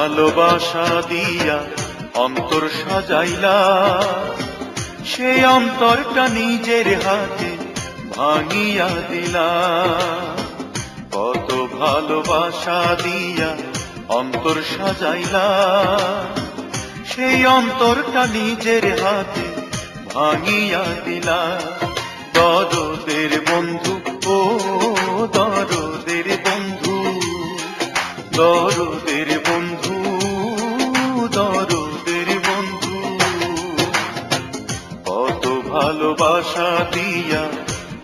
ভালোবাসা দিয়া অন্তর সাজাইলা, সেই অন্তরটা নিজের হাতে ভাঙিয়া দিলা। কত ভালোবাসা দিয়া অন্তর সাজাইলা, সেই অন্তরটা নিজের হাতে ভাঙিয়া দিলা। দরদের বন্ধু, ও দরদের বন্ধু, দরদের বন্ধু, দরদের বন্ধু। কত ভালোবাসা দিয়া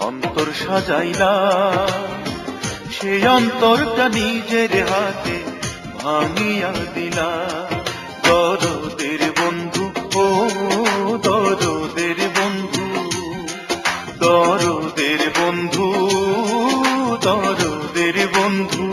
অন্তর সাজাইলা, সেই অন্তরটা নিজের হাতে ভাঙিয়া দিলা। দরদের বন্ধু, ও দরদের বন্ধু, দরদের বন্ধু, দরদের বন্ধু।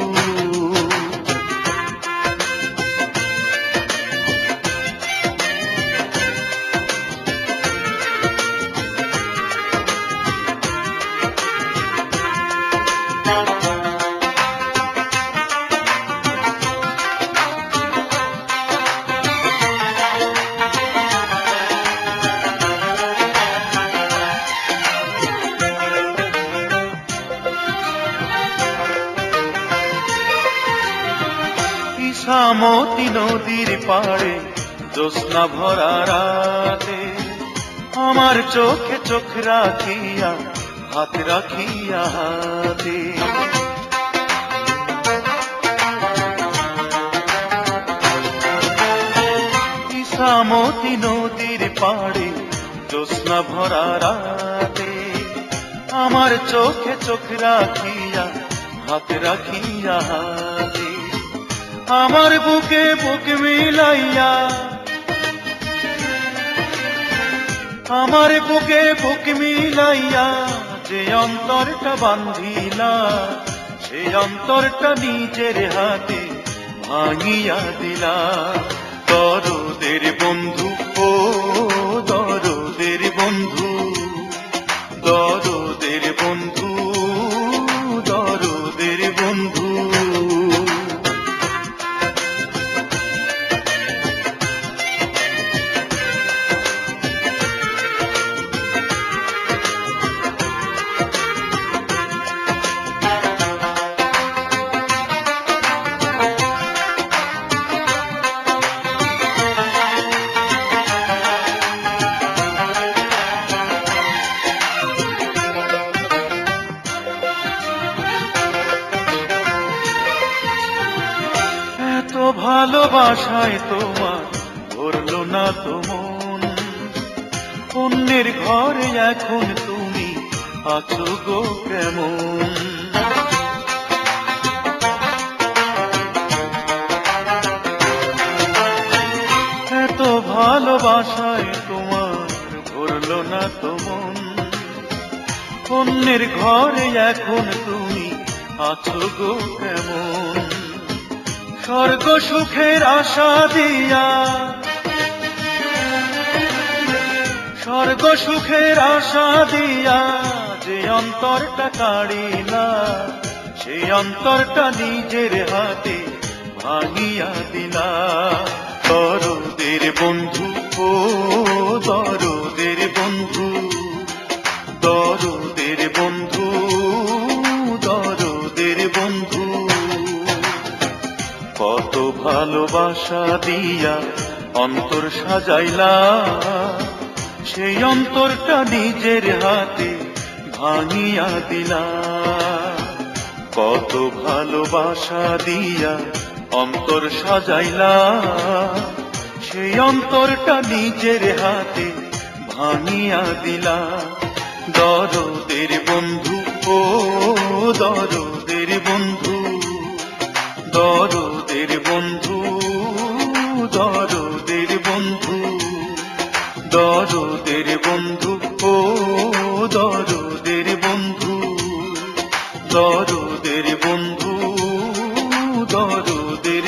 ইছামতি নদীর পাড়ে জ্যোৎস্না ভরা রাতে, আমার চোখে চোখ রাখিয়া হাত রাখিয়া হাতে। ইছামতি নদীর পাড়ে জ্যোৎস্না ভরা রাতে, আমার চোখে চোখ রাখিয়া হাত রাখিয়া হাতে। আমার বুকে বুক মিলাইয়া, আমার বুকে বুক মিলাইয়া যে অন্তরটা বান্ধিলা, সে অন্তরটা নিজের হাতে ভাঙিয়া দিলা। দরদের বন্ধু, ও দরদের বন্ধু, দরদের বন্ধু, দরদের বন্ধু। ভালোবাসায় তোমার ধরলো না তো মন, অন্যের ঘরে এখন তুমি আছো গো কেমন। এত ভালোবাসায় তোমার ধরলো না তো মন, অন্যের ঘরে এখন তুমি আছো গো কেমন। স্বর্গ সুখের আশা দিয়া, স্বর্গ সুখের আশা দিয়া যে অন্তরটা কাড়িলা, সেই অন্তরটা নিজের হাতে ভাঙিয়া দিলা। দরদের বন্ধু, ও দরদের বন্ধু, দরদের বন্ধু, দরদের বন্ধু। কত ভালোবাসা দিয়া অন্তর সাজাইলা, সেই অন্তরটা নিজের হাতে ভাঙিয়া দিলা। কত ভালোবাসা দিয়া অন্তর সাজাইলা, সেই অন্তরটা নিজের হাতে ভাঙিয়া দিলা। দরদের বন্ধু, ও দরদের বন্ধু, দরদের বন্ধু, দরদের বন্ধু, দরদের বন্ধু, ও দরদের বন্ধু, দরদের বন্ধু, দরদের